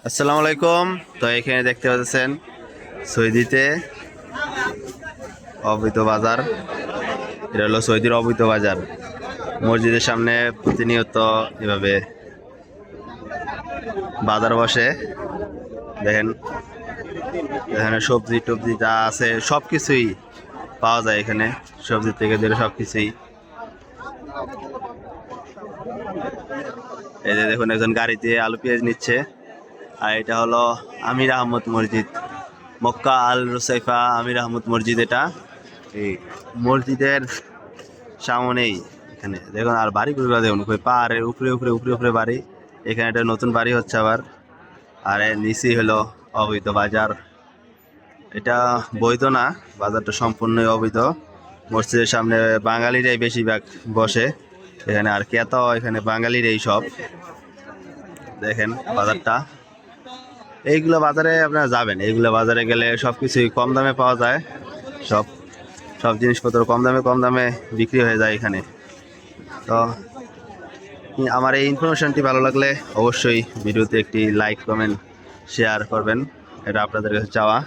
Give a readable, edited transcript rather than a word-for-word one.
আসসালামু আলাইকুম। তো এখানে দেখতে পাচ্ছেন সৌদিতে অবৈধ বাজার। এটা হলো সৌদির অবৈধ বাজার। মসজিদের সামনে প্রতিনিয়ত এভাবে বাজার বসে। দেখেন এখানে সবজি টবজি যা আছে সব কিছুই পাওয়া যায় এখানে, সবজি থেকে ধরে সব কিছুই। এই যে দেখুন একজন গাড়িতে আলু পেঁয়াজ নিচ্ছে। আর এটা হলো আমির আহমদ মসজিদ, মক্কা আল রুসাইফা আমির আহমদ মসজিদ। এটা এই মসজিদের সামনেই এখানে দেখুন। আর বাড়িগুলো দেখুন পাহাড়ের উপরে উপরে উপরে উপরে বাড়ি। এখানে একটা নতুন বাড়ি হচ্ছে আবার। আর এর নিচেই হলো অবৈধ বাজার। এটা বৈধ না, বাজারটা সম্পূর্ণই অবৈধ। মসজিদের সামনে বাঙালিরাই বেশিরভাগ বসে এখানে, আর ক্রেতাও এখানে বাঙালিরাই সব। দেখেন বাজারটা, এইগুলো বাজারে আপনারা যাবেন, এইগুলো বাজারে গেলে সব কিছুই কম দামে পাওয়া যায়। সব সব জিনিসপত্র কম দামে বিক্রি হয়ে যায় এখানে। তো আমার এই ইনফরমেশনটি ভালো লাগলে অবশ্যই ভিডিওতে একটি লাইক কমেন্ট শেয়ার করবেন, এটা আপনাদের কাছে চাওয়া।